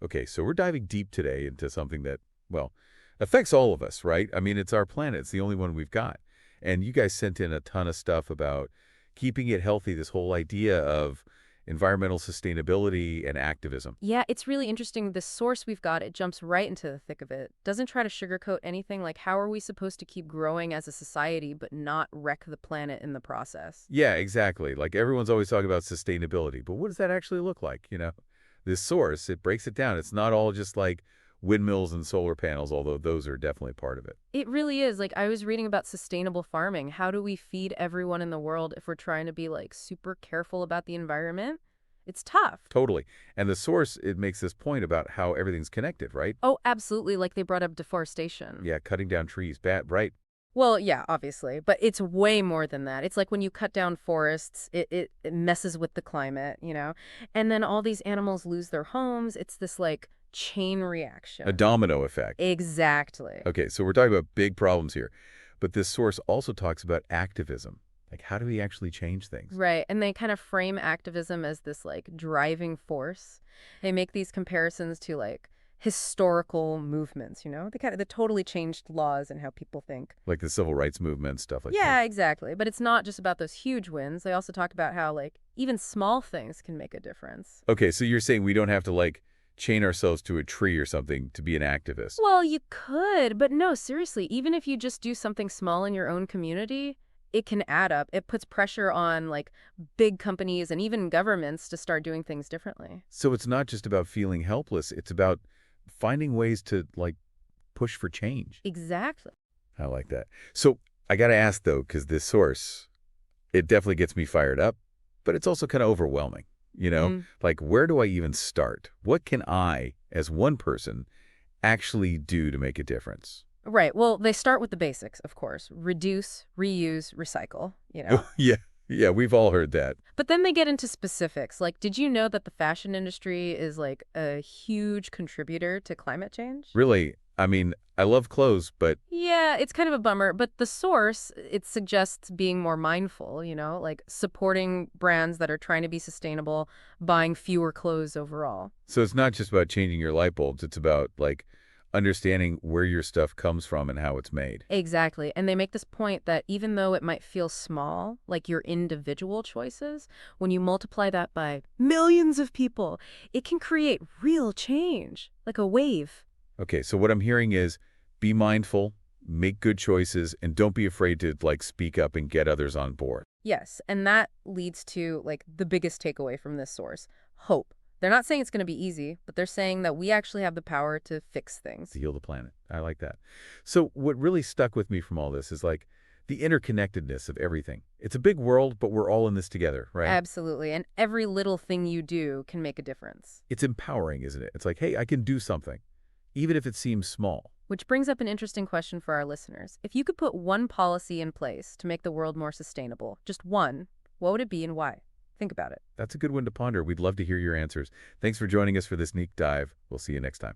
Okay, so we're diving deep today into something that, well, affects all of us, right? I mean, it's our planet. It's the only one we've got. And you guys sent in a ton of stuff about keeping it healthy, this whole idea of environmental sustainability and activism. Yeah, it's really interesting. The source we've got, it jumps right into the thick of it. Doesn't try to sugarcoat anything, like how are we supposed to keep growing as a society but not wreck the planet in the process? Yeah, exactly. Like everyone's always talking about sustainability, but what does that actually look like? This source, it breaks it down. It's not all just like windmills and solar panels, although those are definitely part of it. It really is. Like I was reading about sustainable farming. How do we feed everyone in the world if we're trying to be like super careful about the environment? It's tough. Totally. And the source, it makes this point about how everything's connected, right? Oh, absolutely. Like they brought up deforestation. Yeah, cutting down trees, bad, right? Well, yeah, obviously, but it's way more than that. It's like when you cut down forests, it messes with the climate, you know? And then all these animals lose their homes. It's this like chain A reaction. domino effect. Exactly. Okay, so we're talking about big problems here. But this source also talks about activism. Like, how do we actually change things? Right. And they kind of frame activism as this like driving force. They make these comparisons to like historical movements, you know? They totally changed laws and how people think. Like the civil rights movement, stuff like that. Yeah, exactly. But it's not just about those huge wins. They also talk about how, like, even small things can make a difference. Okay, so you're saying we don't have to, like, chain ourselves to a tree or something to be an activist. Well, you could, but no, seriously, even if you just do something small in your own community, it can add up. It puts pressure on, like, big companies and even governments to start doing things differently. So it's not just about feeling helpless. It's about finding ways to, like, push for change. Exactly. I like that. So I got to ask, though, because this source, it definitely gets me fired up, but it's also kind of overwhelming. Mm. Like, where do I even start? What can I, as one person, actually do to make a difference? Right. Well, they start with the basics, of course. Reduce, reuse, recycle, you know. Yeah, yeah, we've all heard that. But then they get into specifics. Like, did you know that the fashion industry is like a huge contributor to climate change? Really, I mean, I love clothes, but Yeah, it's kind of a bummer, but the source, it suggests being more mindful, you know, like supporting brands that are trying to be sustainable, buying fewer clothes overall. so it's not just about changing your light bulbs. It's about, like, understanding where your stuff comes from and how it's made. Exactly. And they make this point that even though it might feel small, like your individual choices, when you multiply that by millions of people, it can create real change, like a wave. Okay, so what I'm hearing is be mindful, make good choices, and don't be afraid to, like, speak up and get others on board Yes, and that leads to like the biggest takeaway from this source, hope. They're not saying it's going to be easy, but they're saying that we actually have the power to fix to things. heal the planet. I like that. So what really stuck with me from all this is, like, the interconnectedness of everything. It's a big world, but we're all in this together, right? Absolutely, and every little thing you do can make a difference. It's empowering, isn't it? It's like, hey, I can do something, even if it seems small. Which brings up an interesting question for our listeners. If you could put one policy in place to make the world more sustainable, just one, what would it be and why? Think about it. That's a good one to ponder. We'd love to hear your answers. Thanks for joining us for this neat dive. We'll see you next time.